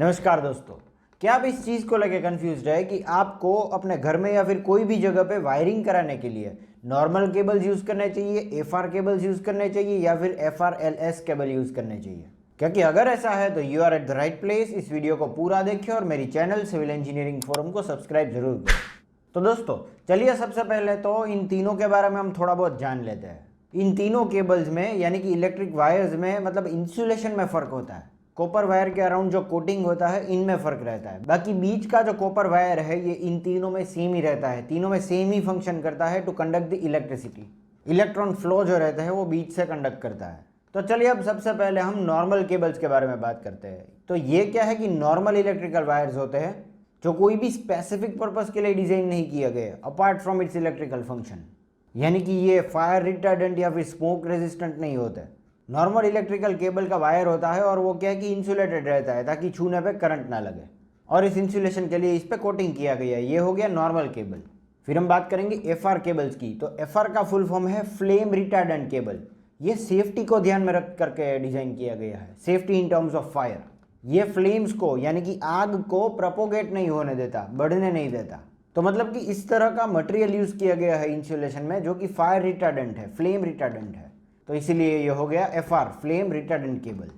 नमस्कार दोस्तों, क्या आप इस चीज़ को लेकर कंफ्यूज है कि आपको अपने घर में या फिर कोई भी जगह पे वायरिंग कराने के लिए नॉर्मल केबल्स यूज़ करने चाहिए, एफआर केबल्स यूज़ करने चाहिए या फिर एफआरएलएस केबल यूज़ करने चाहिए? क्योंकि अगर ऐसा है तो you are at the right place. इस वीडियो को पूरा देखें और मेरी चैनल सिविल इंजीनियरिंग फोरम को सब्सक्राइब जरूर करें। तो दोस्तों चलिए सबसे पहले तो इन तीनों के बारे में हम थोड़ा बहुत जान लेते हैं। इन तीनों केबल्स में यानी कि इलेक्ट्रिक वायर्स में मतलब इंसुलेशन में फ़र्क होता है। कॉपर वायर के अराउंड जो कोटिंग होता है इनमें फ़र्क रहता है। बाकी बीच का जो कॉपर वायर है ये इन तीनों में सेम ही रहता है, तीनों में सेम ही फंक्शन करता है to conduct the electricity. Electron flow जो रहता है वो बीच से कंडक्ट करता है। तो चलिए अब सबसे पहले हम नॉर्मल केबल्स के बारे में बात करते हैं। तो ये क्या है कि नॉर्मल इलेक्ट्रिकल वायर्स होते हैं जो कोई भी स्पेसिफिक पर्पज़ के लिए डिज़ाइन नहीं किया गया apart from its electrical function, यानी कि ये फायर रिटार्डेंट या फिर स्मोक रेजिस्टेंट नहीं होते। नॉर्मल इलेक्ट्रिकल केबल का वायर होता है और वो क्या है कि इंसुलेटेड रहता है ताकि छूने पे करंट ना लगे, और इस इंसुलेशन के लिए इस पे कोटिंग किया गया है। ये हो गया नॉर्मल केबल। फिर हम बात करेंगे एफआर केबल्स की। तो एफआर का फुल फॉर्म है फ्लेम रिटार्डेंट केबल। ये सेफ्टी को ध्यान में रख करके डिजाइन किया गया है, safety in terms of fire. ये फ्लेम्स को यानी कि आग को प्रोपोगेट नहीं होने देता, बढ़ने नहीं देता। तो मतलब कि इस तरह का मटेरियल यूज किया गया है इंसुलेशन में जो कि फायर रिटार्डेंट है, फ्लेम रिटार्डेंट है। तो इसीलिए ये हो गया एफआर फ्लेम रिटार्डेंट केबल।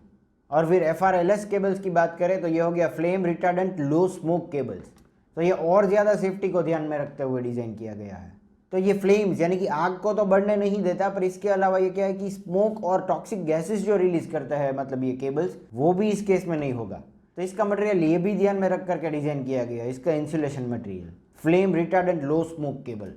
और फिर एफआरएलएस केबल्स की बात करें तो ये हो गया flame retardant low smoke cables. तो ये और ज़्यादा सेफ्टी को ध्यान में रखते हुए डिज़ाइन किया गया है। तो ये फ्लेम्स यानी कि आग को तो बढ़ने नहीं देता, पर इसके अलावा ये क्या है कि स्मोक और टॉक्सिक गैसेस जो रिलीज करता है मतलब ये केबल्स, वो भी इस केस में नहीं होगा। तो इसका मटेरियल ये भी ध्यान में रख करके डिज़ाइन किया गया है, इसका insulation material flame retardant low smoke cable.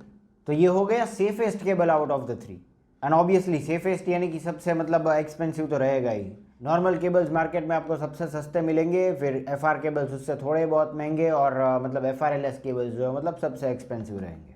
तो ये हो गया safest cable out of the three. And obviously safest यानी कि सबसे मतलब एक्सपेंसिव तो रहेगा ही। नॉर्मल केबल्स मार्केट में आपको सबसे सस्ते मिलेंगे, फिर एफआर केबल्स उससे थोड़े बहुत महंगे, और मतलब एफआरएलएस केबल्स जो है मतलब सबसे एक्सपेंसिव रहेंगे।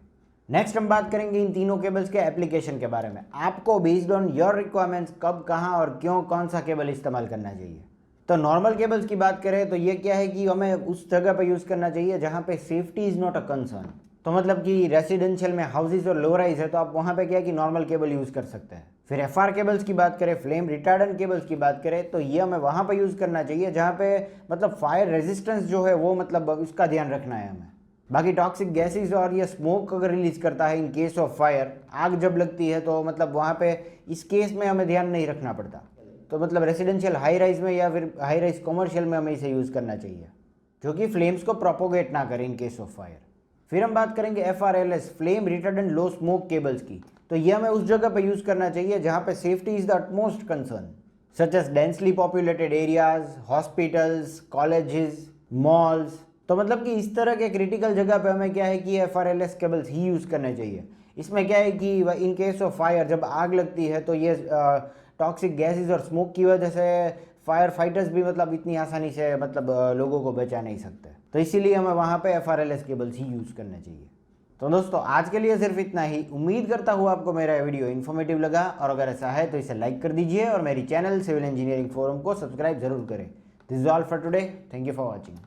नेक्स्ट हम बात करेंगे इन तीनों केबल्स के एप्लीकेशन के बारे में। आपको बेस्ड ऑन योर रिक्वायरमेंट्स कब, कहाँ और क्यों कौन सा केबल इस्तेमाल करना चाहिए। तो नॉर्मल केबल्स की बात करें तो ये क्या है कि हमें उस जगह पे यूज़ करना चाहिए जहाँ पे safety is not a concern. तो मतलब कि रेसिडेंशियल में हाउसेज और लो राइज है तो आप वहाँ पे क्या है कि नॉर्मल केबल यूज़ कर सकते हैं। फिर एफआर केबल्स की बात करें, फ्लेम रिटार्डेंट केबल्स की बात करें, तो ये हमें वहाँ पे यूज़ करना चाहिए जहाँ पे मतलब फायर रेजिस्टेंस जो है वो मतलब उसका ध्यान रखना है हमें। बाकी टॉक्सिक गैसेज और ये स्मोक अगर रिलीज करता है इन केस ऑफ फायर, आग जब लगती है तो मतलब वहाँ पे इस केस में हमें ध्यान नहीं रखना पड़ता। तो मतलब रेसिडेंशियल हाई राइज में या फिर हाई राइज कमर्शियल में हमें इसे यूज़ करना चाहिए जो कि फ्लेम्स को प्रोपोगेट ना करे इन केस ऑफ फायर। फिर हम बात करेंगे एफआरएलएस flame retardant low smoke cables की। तो ये हमें उस जगह पे यूज़ करना चाहिए जहाँ पे safety is the utmost concern, such as densely populated areas, hospitals, colleges, malls. तो मतलब कि इस तरह के क्रिटिकल जगह पे हमें क्या है कि एफआरएलएस केबल्स ही यूज़ करने चाहिए। इसमें क्या है कि इन केस ऑफ फायर जब आग लगती है तो ये टॉक्सिक गैसेज और स्मोक की वजह से फायर फाइटर्स भी मतलब इतनी आसानी से मतलब लोगों को बचा नहीं सकते। तो इसीलिए हमें वहाँ पे एफआरएलएस केबल्स ही यूज़ करने चाहिए। तो दोस्तों आज के लिए सिर्फ इतना ही। उम्मीद करता हूँ आपको मेरा वीडियो इन्फॉर्मेटिव लगा, और अगर ऐसा है तो इसे लाइक कर दीजिए और मेरी चैनल सिविल इंजीनियरिंग फोरम को सब्सक्राइब जरूर करें। This is all for today. Thank you for watching.